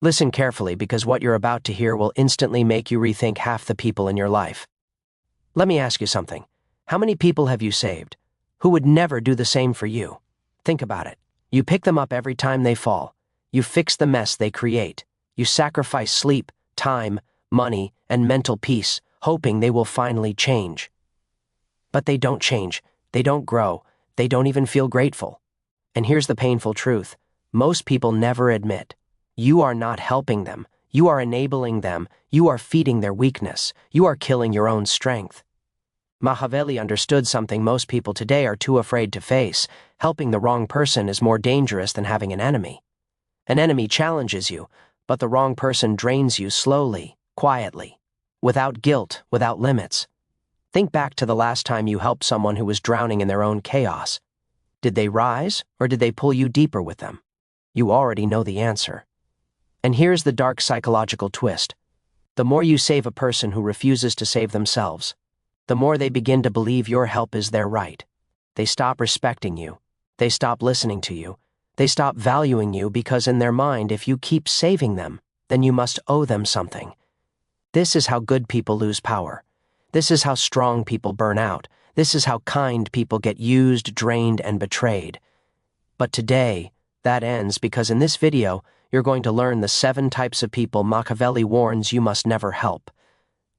Listen carefully because what you're about to hear will instantly make you rethink half the people in your life. Let me ask you something. How many people have you saved who would never do the same for you? Think about it. You pick them up every time they fall. You fix the mess they create. You sacrifice sleep, time, money, and mental peace, hoping they will finally change. But they don't change. They don't grow. They don't even feel grateful. And here's the painful truth. Most people never admit. You are not helping them. You are enabling them. You are feeding their weakness. You are killing your own strength. Machiavelli understood something most people today are too afraid to face. Helping the wrong person is more dangerous than having an enemy. An enemy challenges you, but the wrong person drains you slowly, quietly, without guilt, without limits. Think back to the last time you helped someone who was drowning in their own chaos. Did they rise, or did they pull you deeper with them? You already know the answer. And here's the dark psychological twist. The more you save a person who refuses to save themselves, the more they begin to believe your help is their right. They stop respecting you. They stop listening to you. They stop valuing you because in their mind, if you keep saving them, then you must owe them something. This is how good people lose power. This is how strong people burn out. This is how kind people get used, drained, and betrayed. But today, that ends because in this video, you're going to learn the 7 types of people Machiavelli warns you must never help.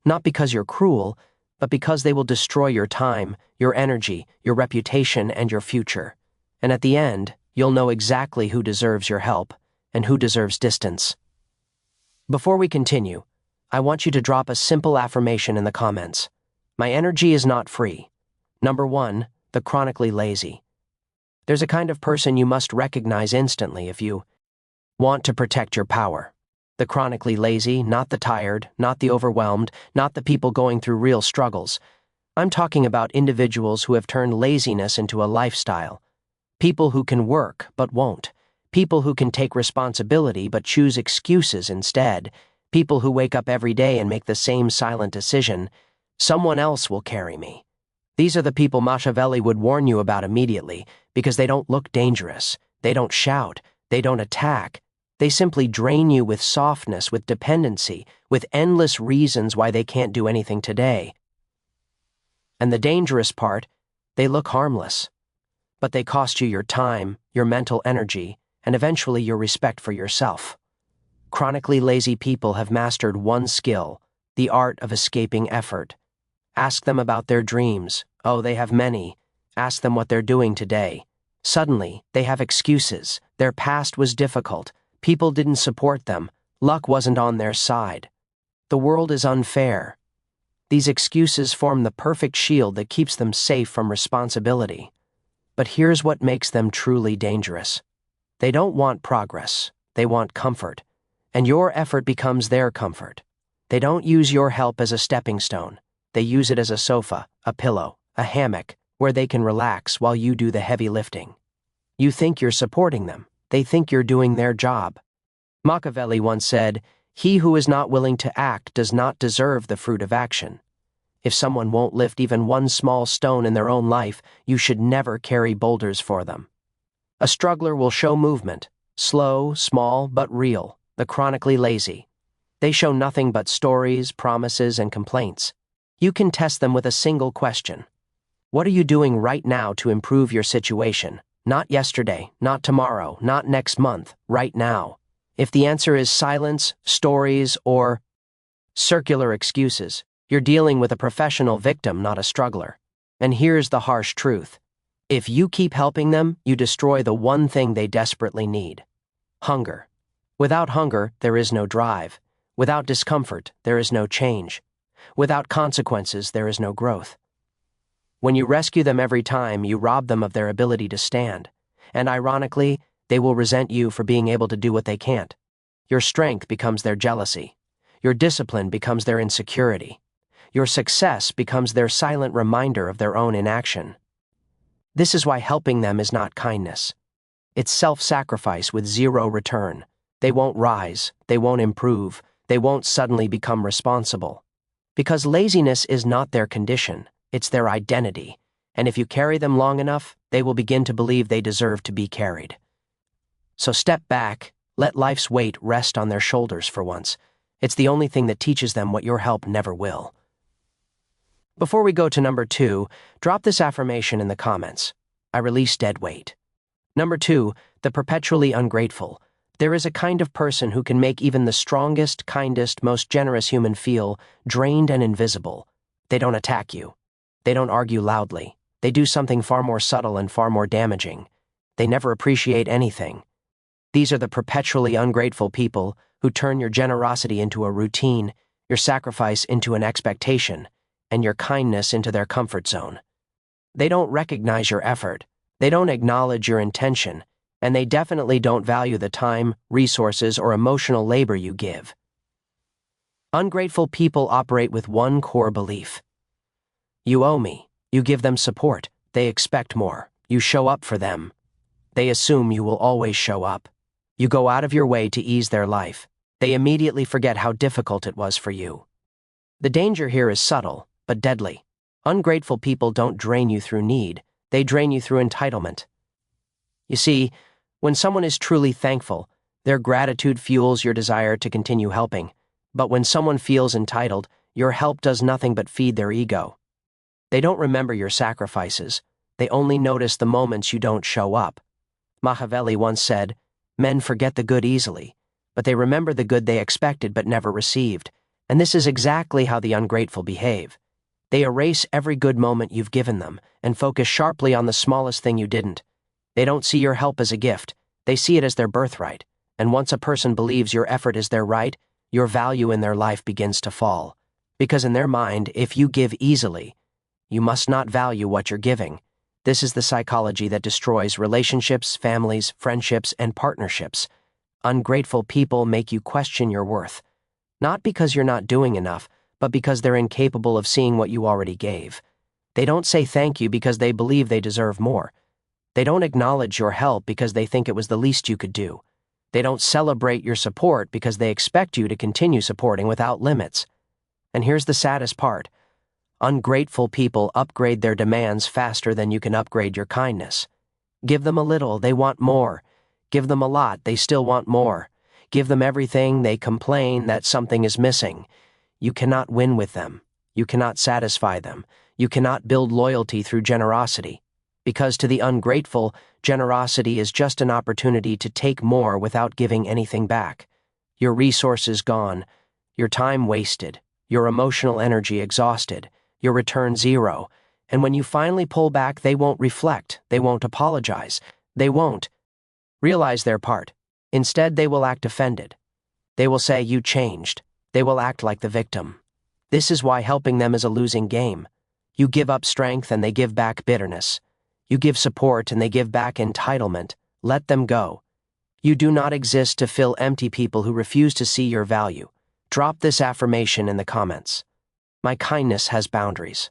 Not because you're cruel, but because they will destroy your time, your energy, your reputation, and your future. And at the end, you'll know exactly who deserves your help and who deserves distance. Before we continue, I want you to drop a simple affirmation in the comments. My energy is not free. Number 1, the chronically lazy. There's a kind of person you must recognize instantly if you want to protect your power. The chronically lazy, not the tired, not the overwhelmed, not the people going through real struggles. I'm talking about individuals who have turned laziness into a lifestyle. People who can work but won't. People who can take responsibility but choose excuses instead. People who wake up every day and make the same silent decision. Someone else will carry me. These are the people Machiavelli would warn you about immediately because they don't look dangerous. They don't shout. They don't attack. They simply drain you with softness, with dependency, with endless reasons why they can't do anything today. And the dangerous part, they look harmless. But they cost you your time, your mental energy, and eventually your respect for yourself. Chronically lazy people have mastered one skill, the art of escaping effort. Ask them about their dreams. Oh, they have many. Ask them what they're doing today. Suddenly, they have excuses. Their past was difficult. People didn't support them. Luck wasn't on their side. The world is unfair. These excuses form the perfect shield that keeps them safe from responsibility. But here's what makes them truly dangerous. They don't want progress. They want comfort. And your effort becomes their comfort. They don't use your help as a stepping stone. They use it as a sofa, a pillow, a hammock, where they can relax while you do the heavy lifting. You think you're supporting them. They think you're doing their job. Machiavelli once said, "He who is not willing to act does not deserve the fruit of action." If someone won't lift even one small stone in their own life, you should never carry boulders for them. A struggler will show movement, slow, small, but real. The chronically lazy. They show nothing but stories, promises, and complaints. You can test them with a single question. What are you doing right now to improve your situation? Not yesterday, not tomorrow, not next month, right now. If the answer is silence, stories, or circular excuses, you're dealing with a professional victim, not a struggler. And here's the harsh truth. If you keep helping them, you destroy the one thing they desperately need. Hunger. Without hunger, there is no drive. Without discomfort, there is no change. Without consequences, there is no growth. When you rescue them every time, you rob them of their ability to stand. And ironically, they will resent you for being able to do what they can't. Your strength becomes their jealousy. Your discipline becomes their insecurity. Your success becomes their silent reminder of their own inaction. This is why helping them is not kindness. It's self-sacrifice with zero return. They won't rise, they won't improve, they won't suddenly become responsible. Because laziness is not their condition, it's their identity. And if you carry them long enough, they will begin to believe they deserve to be carried. So step back, Let life's weight rest on their shoulders for once. It's the only thing that teaches them what your help never will. Before we go to number 2, drop this affirmation in the comments. I release dead weight. Number 2, the perpetually ungrateful. There is a kind of person who can make even the strongest, kindest, most generous human feel drained and invisible. They don't attack you. They don't argue loudly. They do something far more subtle and far more damaging. They never appreciate anything. These are the perpetually ungrateful people who turn your generosity into a routine, your sacrifice into an expectation, and your kindness into their comfort zone. They don't recognize your effort. They don't acknowledge your intention, and they definitely don't value the time, resources, or emotional labor you give. Ungrateful people operate with one core belief. You owe me. You give them support. They expect more. You show up for them. They assume you will always show up. You go out of your way to ease their life. They immediately forget how difficult it was for you. The danger here is subtle, but deadly. Ungrateful people don't drain you through need. They drain you through entitlement. You see, when someone is truly thankful, their gratitude fuels your desire to continue helping. But when someone feels entitled, your help does nothing but feed their ego. They don't remember your sacrifices. They only notice the moments you don't show up. Machiavelli once said, "Men forget the good easily, but they remember the good they expected but never received." And this is exactly how the ungrateful behave. They erase every good moment you've given them and focus sharply on the smallest thing you didn't. They don't see your help as a gift. They see it as their birthright. And once a person believes your effort is their right, your value in their life begins to fall. Because in their mind, if you give easily, you must not value what you're giving. This is the psychology that destroys relationships, families, friendships, and partnerships. Ungrateful people make you question your worth. Not because you're not doing enough, but because they're incapable of seeing what you already gave. They don't say thank you because they believe they deserve more. They don't acknowledge your help because they think it was the least you could do. They don't celebrate your support because they expect you to continue supporting without limits. And here's the saddest part. Ungrateful people upgrade their demands faster than you can upgrade your kindness. Give them a little, they want more. Give them a lot, they still want more. Give them everything, they complain that something is missing. You cannot win with them. You cannot satisfy them. You cannot build loyalty through generosity. Because to the ungrateful, generosity is just an opportunity to take more without giving anything back. Your resources gone, your time wasted, your emotional energy exhausted, your return zero. And when you finally pull back, they won't reflect, they won't apologize, they won't realize their part. Instead, they will act offended. They will say, "You changed." They will act like the victim. This is why helping them is a losing game. You give up strength and they give back bitterness. You give support and they give back entitlement. Let them go. You do not exist to fill empty people who refuse to see your value. Drop this affirmation in the comments. My kindness has boundaries.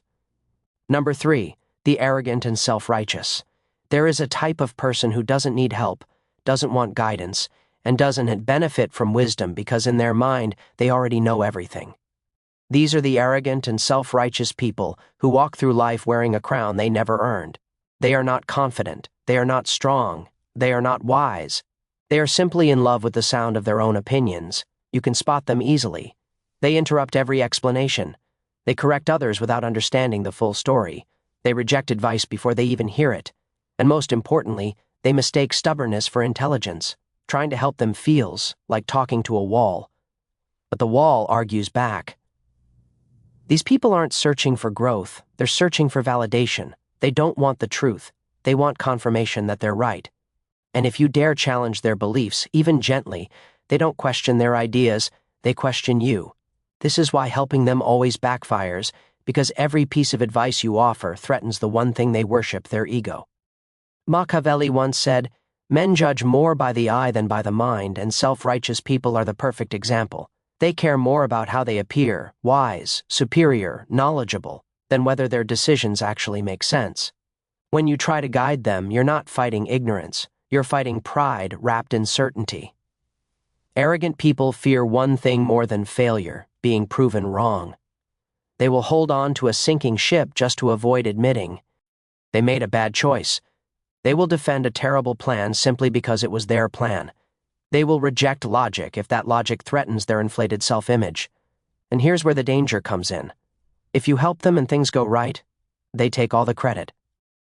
Number 3, the arrogant and self-righteous. There is a type of person who doesn't need help, doesn't want guidance, and doesn't benefit from wisdom because in their mind they already know everything. These are the arrogant and self-righteous people who walk through life wearing a crown they never earned. They are not confident, they are not strong, they are not wise. They are simply in love with the sound of their own opinions. You can spot them easily. They interrupt every explanation. They correct others without understanding the full story. They reject advice before they even hear it. And most importantly, they mistake stubbornness for intelligence. Trying to help them feels like talking to a wall. But the wall argues back. These people aren't searching for growth, they're searching for validation. They don't want the truth. They want confirmation that they're right. And if you dare challenge their beliefs, even gently, they don't question their ideas, they question you. This is why helping them always backfires, because every piece of advice you offer threatens the one thing they worship, their ego. Machiavelli once said, "Men judge more by the eye than by the mind, and self-righteous people are the perfect example. They care more about how they appear, wise, superior, knowledgeable, than whether their decisions actually make sense. When you try to guide them, you're not fighting ignorance, you're fighting pride wrapped in certainty." Arrogant people fear one thing more than failure, being proven wrong. They will hold on to a sinking ship just to avoid admitting they made a bad choice. They will defend a terrible plan simply because it was their plan. They will reject logic if that logic threatens their inflated self-image. And here's where the danger comes in. If you help them and things go right, they take all the credit.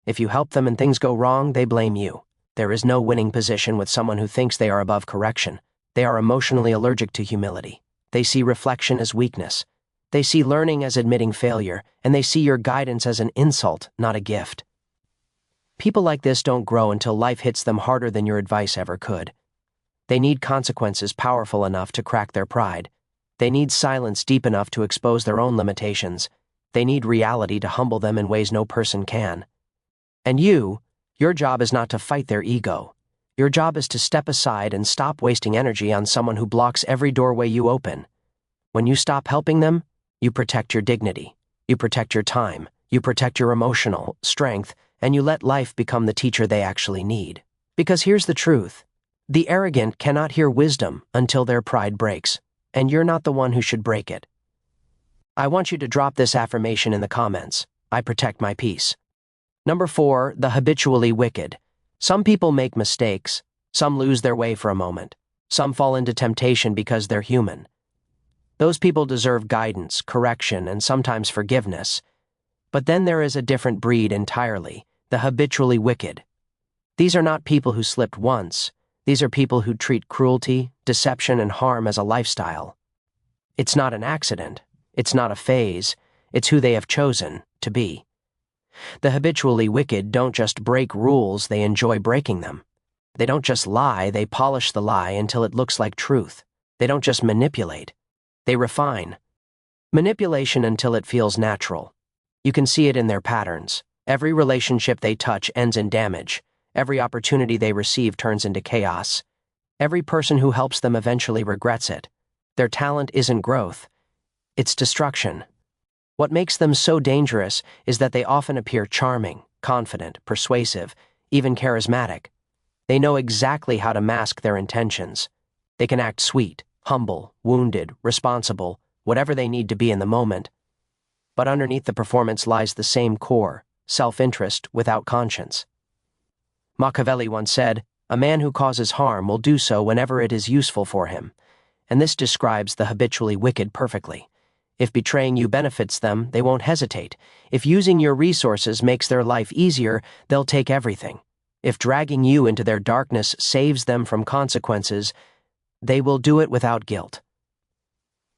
If you help them and things go wrong, they blame you. There is no winning position with someone who thinks they are above correction. They are emotionally allergic to humility. They see reflection as weakness. They see learning as admitting failure, and they see your guidance as an insult, not a gift. People like this don't grow until life hits them harder than your advice ever could. They need consequences powerful enough to crack their pride. They need silence deep enough to expose their own limitations. They need reality to humble them in ways no person can. And your job is not to fight their ego. Your job is to step aside and stop wasting energy on someone who blocks every doorway you open. When you stop helping them, you protect your dignity. You protect your time. You protect your emotional strength, and you let life become the teacher they actually need. Because here's the truth. The arrogant cannot hear wisdom until their pride breaks, and you're not the one who should break it. I want you to drop this affirmation in the comments. I protect my peace. Number 4, the habitually wicked. Some people make mistakes. Some lose their way for a moment. Some fall into temptation because they're human. Those people deserve guidance, correction, and sometimes forgiveness. But then there is a different breed entirely, the habitually wicked. These are not people who slipped once. These are people who treat cruelty, deception, and harm as a lifestyle. It's not an accident. It's not a phase. It's who they have chosen to be. The habitually wicked don't just break rules, they enjoy breaking them. They don't just lie, they polish the lie until it looks like truth. They don't just manipulate. They refine. Manipulation until it feels natural. You can see it in their patterns. Every relationship they touch ends in damage. Every opportunity they receive turns into chaos. Every person who helps them eventually regrets it. Their talent isn't growth. It's destruction. What makes them so dangerous is that they often appear charming, confident, persuasive, even charismatic. They know exactly how to mask their intentions. They can act sweet, humble, wounded, responsible, whatever they need to be in the moment. But underneath the performance lies the same core, self-interest without conscience. Machiavelli once said, "A man who causes harm will do so whenever it is useful for him." And this describes the habitually wicked perfectly. If betraying you benefits them, they won't hesitate. If using your resources makes their life easier, they'll take everything. If dragging you into their darkness saves them from consequences, they will do it without guilt.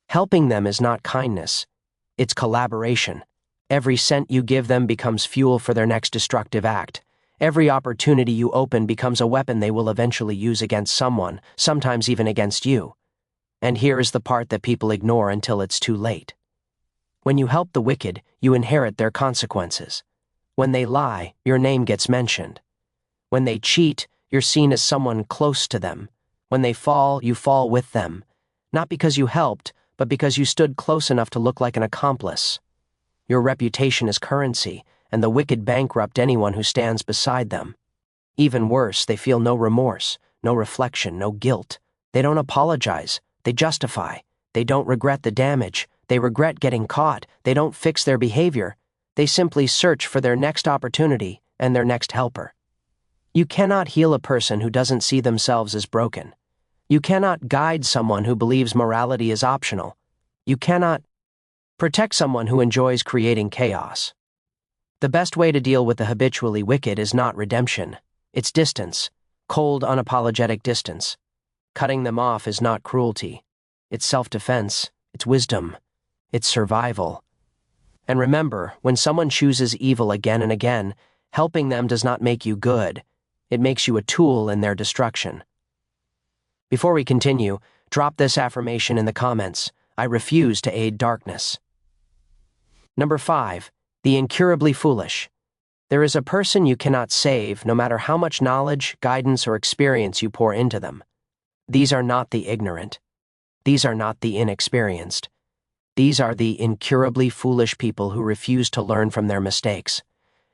Helping them is not kindness. It's collaboration. Every cent you give them becomes fuel for their next destructive act. Every opportunity you open becomes a weapon they will eventually use against someone, sometimes even against you. And here is the part that people ignore until it's too late. When you help the wicked, you inherit their consequences. When they lie, your name gets mentioned. When they cheat, you're seen as someone close to them. When they fall, you fall with them. Not because you helped, but because you stood close enough to look like an accomplice. Your reputation is currency, and the wicked bankrupt anyone who stands beside them. Even worse, they feel no remorse, no reflection, no guilt. They don't apologize. They justify. They don't regret the damage. They regret getting caught. They don't fix their behavior. They simply search for their next opportunity and their next helper. You cannot heal a person who doesn't see themselves as broken. You cannot guide someone who believes morality is optional. You cannot protect someone who enjoys creating chaos. The best way to deal with the habitually wicked is not redemption. It's distance. Cold, unapologetic distance. Cutting them off is not cruelty. It's self-defense. It's wisdom. It's survival. And remember, when someone chooses evil again and again, helping them does not make you good. It makes you a tool in their destruction. Before we continue, drop this affirmation in the comments. I refuse to aid darkness. Number 5, the incurably foolish. There is a person you cannot save, no matter how much knowledge, guidance, or experience you pour into them. These are not the ignorant. These are not the inexperienced. These are the incurably foolish people who refuse to learn from their mistakes,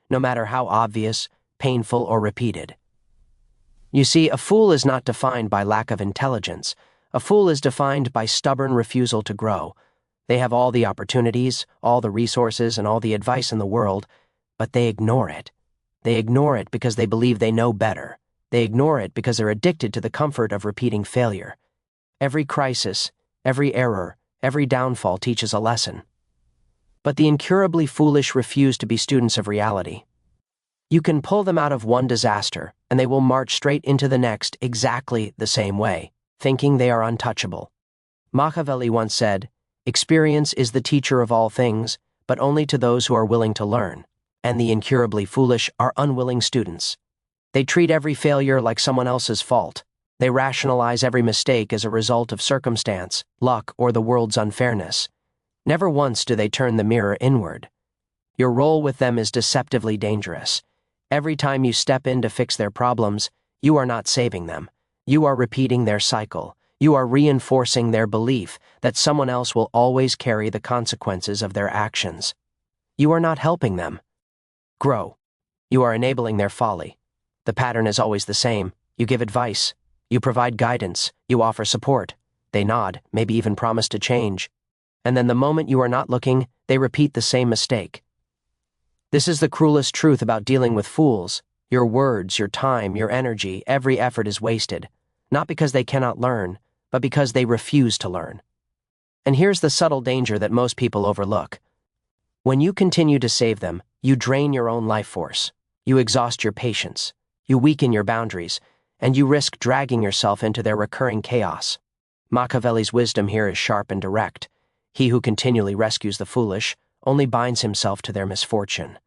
no matter how obvious, painful, or repeated. You see, a fool is not defined by lack of intelligence. A fool is defined by stubborn refusal to grow. They have all the opportunities, all the resources, and all the advice in the world, but they ignore it. They ignore it because they believe they know better. They ignore it because they're addicted to the comfort of repeating failure. Every crisis, every error, every downfall teaches a lesson. But the incurably foolish refuse to be students of reality. You can pull them out of one disaster, and they will march straight into the next exactly the same way, thinking they are untouchable. Machiavelli once said, "Experience is the teacher of all things, but only to those who are willing to learn, and the incurably foolish are unwilling students." They treat every failure like someone else's fault. They rationalize every mistake as a result of circumstance, luck, or the world's unfairness. Never once do they turn the mirror inward. Your role with them is deceptively dangerous. Every time you step in to fix their problems, you are not saving them. You are repeating their cycle. You are reinforcing their belief that someone else will always carry the consequences of their actions. You are not helping them grow. You are enabling their folly. The pattern is always the same. You give advice. You provide guidance. You offer support. They nod, maybe even promise to change. And then the moment you are not looking, they repeat the same mistake. This is the cruelest truth about dealing with fools. Your words, your time, your energy, every effort is wasted, not because they cannot learn, but because they refuse to learn. And here's the subtle danger that most people overlook. When you continue to save them, you drain your own life force. You exhaust your patience. You weaken your boundaries, and you risk dragging yourself into their recurring chaos. Machiavelli's wisdom here is sharp and direct. He who continually rescues the foolish only binds himself to their misfortune.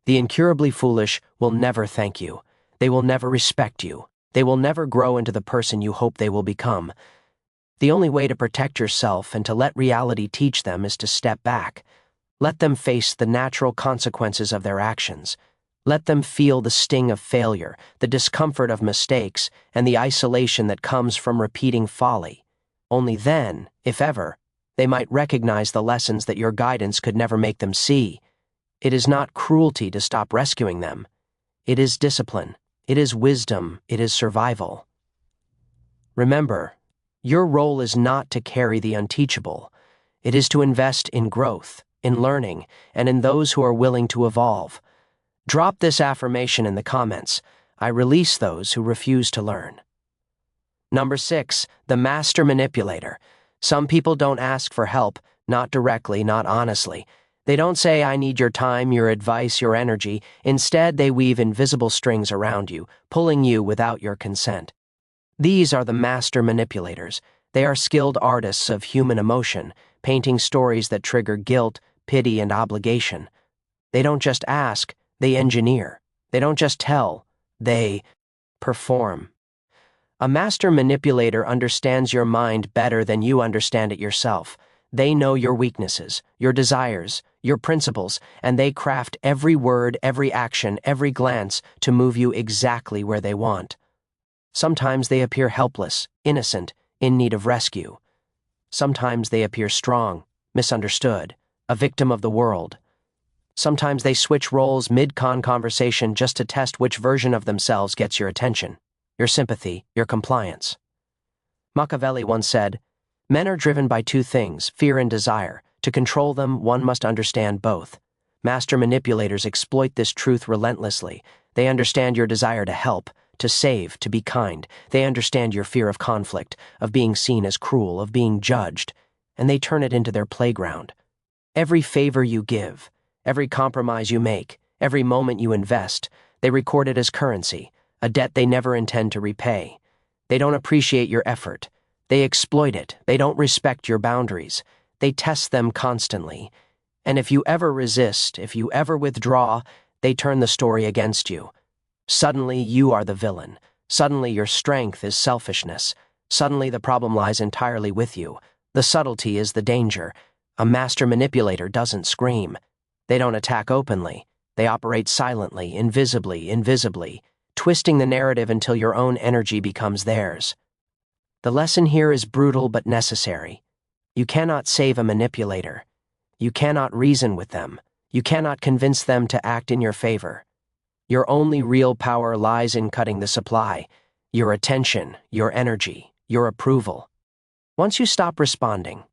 The incurably foolish will never thank you. They will never respect you. They will never grow into the person you hope they will become. The only way to protect yourself and to let reality teach them is to step back. Let them face the natural consequences of their actions. Let them feel the sting of failure, the discomfort of mistakes, and the isolation that comes from repeating folly. Only then, if ever, they might recognize the lessons that your guidance could never make them see. It is not cruelty to stop rescuing them. It is discipline. It is wisdom. It is survival. Remember, your role is not to carry the unteachable. It is to invest in growth, in learning, and in those who are willing to evolve. Drop this affirmation in the comments. I release those who refuse to learn. Number 6, the master manipulator. Some people don't ask for help, not directly, not honestly. They don't say, "I need your time, your advice, your energy." Instead, they weave invisible strings around you, pulling you without your consent. These are the master manipulators. They are skilled artists of human emotion, painting stories that trigger guilt, pity, and obligation. They don't just ask, they engineer. They don't just tell, they perform. A master manipulator understands your mind better than you understand it yourself. They know your weaknesses, your desires, your principles, and they craft every word, every action, every glance to move you exactly where they want. Sometimes they appear helpless, innocent, in need of rescue. Sometimes they appear strong, misunderstood, a victim of the world. Sometimes they switch roles mid-conversation just to test which version of themselves gets your attention, your sympathy, your compliance. Machiavelli once said, "Men are driven by two things, fear and desire. To control them, one must understand both." Master manipulators exploit this truth relentlessly. They understand your desire to help, to save, to be kind. They understand your fear of conflict, of being seen as cruel, of being judged, and they turn it into their playground. Every favor you give, every compromise you make, every moment you invest, they record it as currency, a debt they never intend to repay. They don't appreciate your effort. They exploit it. They don't respect your boundaries. They test them constantly. And if you ever resist, if you ever withdraw, they turn the story against you. Suddenly, you are the villain. Suddenly, your strength is selfishness. Suddenly, the problem lies entirely with you. The subtlety is the danger. A master manipulator doesn't scream. They don't attack openly. They operate silently, invisibly, twisting the narrative until your own energy becomes theirs. The lesson here is brutal but necessary. You cannot save a manipulator. You cannot reason with them. You cannot convince them to act in your favor. Your only real power lies in cutting the supply, your attention, your energy, your approval. Once you stop responding,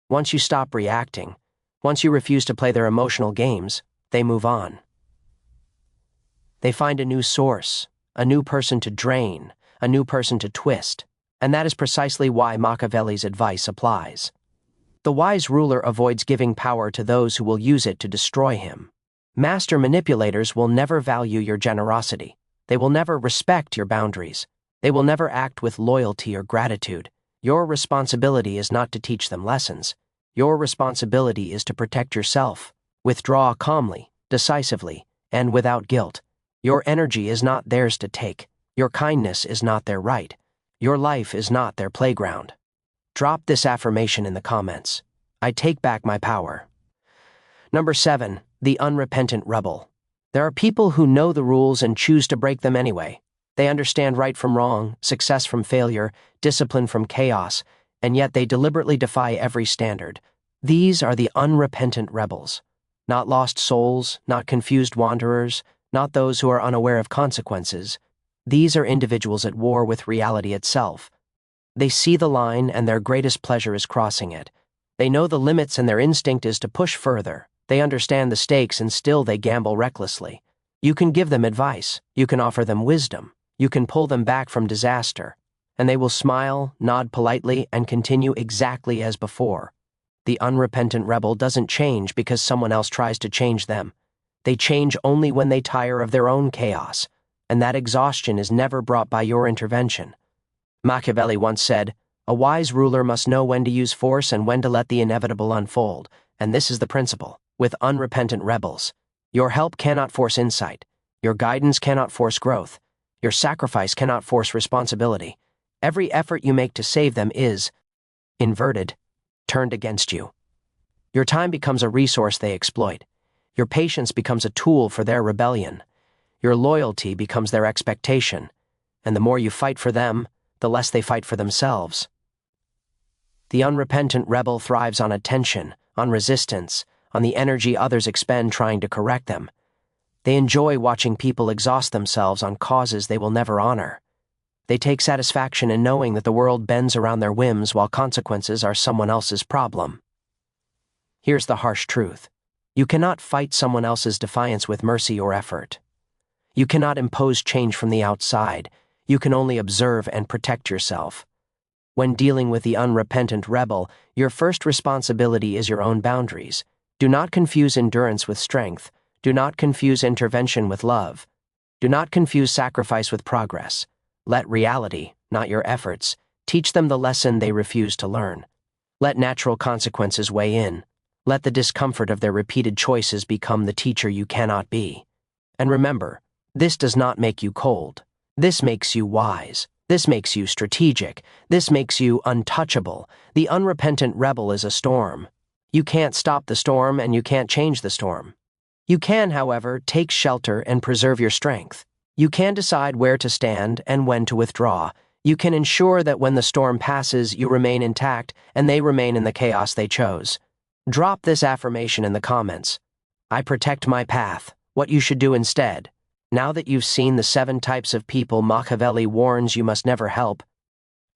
once you stop reacting, once you refuse to play their emotional games, they move on. They find a new source, a new person to drain, a new person to twist, and that is precisely why Machiavelli's advice applies. The wise ruler avoids giving power to those who will use it to destroy him. Master manipulators will never value your generosity. They will never respect your boundaries. They will never act with loyalty or gratitude. Your responsibility is not to teach them lessons. Your responsibility is to protect yourself. Withdraw calmly, decisively, and without guilt. Your energy is not theirs to take. Your kindness is not their right. Your life is not their playground. Drop this affirmation in the comments. I take back my power. Number 7, the unrepentant rebel. There are people who know the rules and choose to break them anyway. They understand right from wrong, success from failure, discipline from chaos, and yet they deliberately defy every standard. These are the unrepentant rebels. Not lost souls, not confused wanderers, not those who are unaware of consequences. These are individuals at war with reality itself. They see the line and their greatest pleasure is crossing it. They know the limits and their instinct is to push further. They understand the stakes and still they gamble recklessly. You can give them advice. You can offer them wisdom. You can pull them back from disaster. And they will smile, nod politely, and continue exactly as before. The unrepentant rebel doesn't change because someone else tries to change them. They change only when they tire of their own chaos, and that exhaustion is never brought by your intervention. Machiavelli once said, "A wise ruler must know when to use force and when to let the inevitable unfold," and this is the principle. With unrepentant rebels, your help cannot force insight, your guidance cannot force growth, your sacrifice cannot force responsibility. Every effort you make to save them is inverted, turned against you. Your time becomes a resource they exploit. Your patience becomes a tool for their rebellion. Your loyalty becomes their expectation. And the more you fight for them, the less they fight for themselves. The unrepentant rebel thrives on attention, on resistance, on the energy others expend trying to correct them. They enjoy watching people exhaust themselves on causes they will never honor. They take satisfaction in knowing that the world bends around their whims while consequences are someone else's problem. Here's the harsh truth. You cannot fight someone else's defiance with mercy or effort. You cannot impose change from the outside. You can only observe and protect yourself. When dealing with the unrepentant rebel, your first responsibility is your own boundaries. Do not confuse endurance with strength. Do not confuse intervention with love. Do not confuse sacrifice with progress. Let reality, not your efforts, teach them the lesson they refuse to learn. Let natural consequences weigh in. Let the discomfort of their repeated choices become the teacher you cannot be. And remember, this does not make you cold. This makes you wise. This makes you strategic. This makes you untouchable. The unrepentant rebel is a storm. You can't stop the storm and you can't change the storm. You can, however, take shelter and preserve your strength. You can decide where to stand and when to withdraw. You can ensure that when the storm passes, you remain intact and they remain in the chaos they chose. Drop this affirmation in the comments. I protect my path. What you should do instead. Now that you've seen the 7 types of people Machiavelli warns you must never help,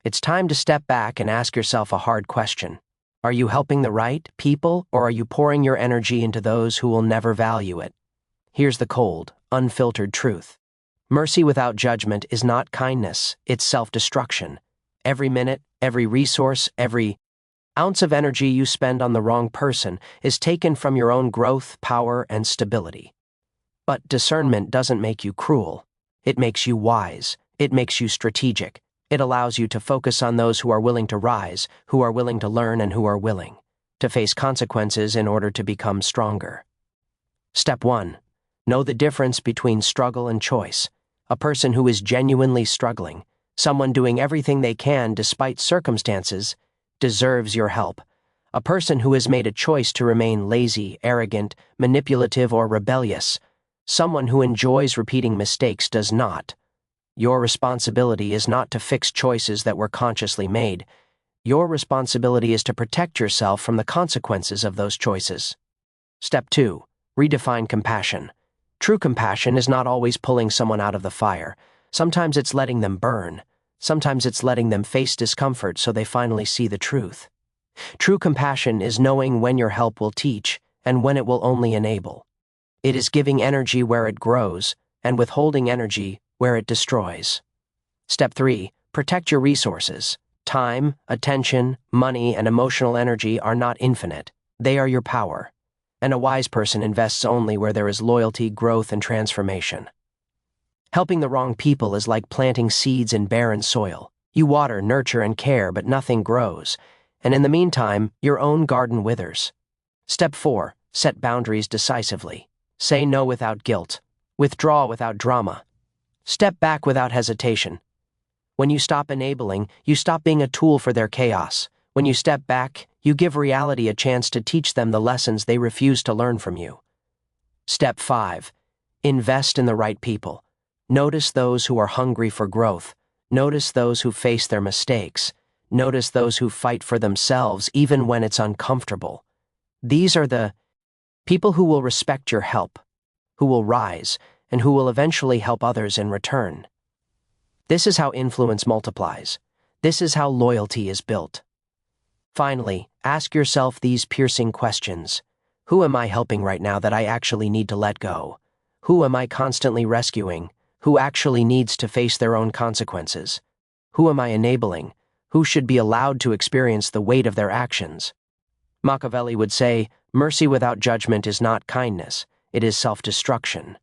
it's time to step back and ask yourself a hard question. Are you helping the right people, or are you pouring your energy into those who will never value it? Here's the cold, unfiltered truth. Mercy without judgment is not kindness, it's self-destruction. Every minute, every resource, every ounce of energy you spend on the wrong person is taken from your own growth, power, and stability. But discernment doesn't make you cruel. It makes you wise. It makes you strategic. It allows you to focus on those who are willing to rise, who are willing to learn, and who are willing to face consequences in order to become stronger. Step 1. Know the difference between struggle and choice. A person who is genuinely struggling, someone doing everything they can despite circumstances, deserves your help. A person who has made a choice to remain lazy, arrogant, manipulative, or rebellious, someone who enjoys repeating mistakes does not. Your responsibility is not to fix choices that were consciously made. Your responsibility is to protect yourself from the consequences of those choices. Step 2. Redefine compassion. True compassion is not always pulling someone out of the fire. Sometimes it's letting them burn. Sometimes it's letting them face discomfort so they finally see the truth. True compassion is knowing when your help will teach and when it will only enable. It is giving energy where it grows and withholding energy where it destroys. Step 3. Protect your resources. Time, attention, money, and emotional energy are not infinite. They are your power. And a wise person invests only where there is loyalty, growth, and transformation. Helping the wrong people is like planting seeds in barren soil. You water, nurture, and care, but nothing grows. And in the meantime, your own garden withers. Step 4. Set boundaries decisively. Say no without guilt. Withdraw without drama. Step back without hesitation. When you stop enabling, you stop being a tool for their chaos. When you step back, you give reality a chance to teach them the lessons they refuse to learn from you. Step 5. Invest in the right people. Notice those who are hungry for growth. Notice those who face their mistakes. Notice those who fight for themselves even when it's uncomfortable. These are the people who will respect your help, who will rise, and who will eventually help others in return. This is how influence multiplies. This is how loyalty is built. Finally, ask yourself these piercing questions. Who am I helping right now that I actually need to let go? Who am I constantly rescuing? Who actually needs to face their own consequences? Who am I enabling? Who should be allowed to experience the weight of their actions? Machiavelli would say, mercy without judgment is not kindness, it is self-destruction.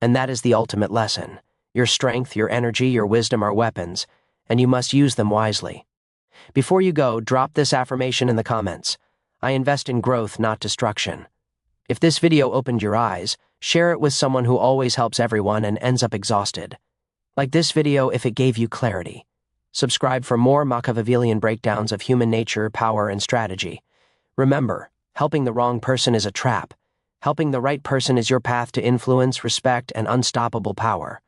And that is the ultimate lesson. Your strength, your energy, your wisdom are weapons, and you must use them wisely. Before you go, drop this affirmation in the comments. I invest in growth, not destruction. If this video opened your eyes, share it with someone who always helps everyone and ends up exhausted. Like this video if it gave you clarity. Subscribe for more Machiavellian breakdowns of human nature, power, and strategy. Remember, helping the wrong person is a trap. Helping the right person is your path to influence, respect, and unstoppable power.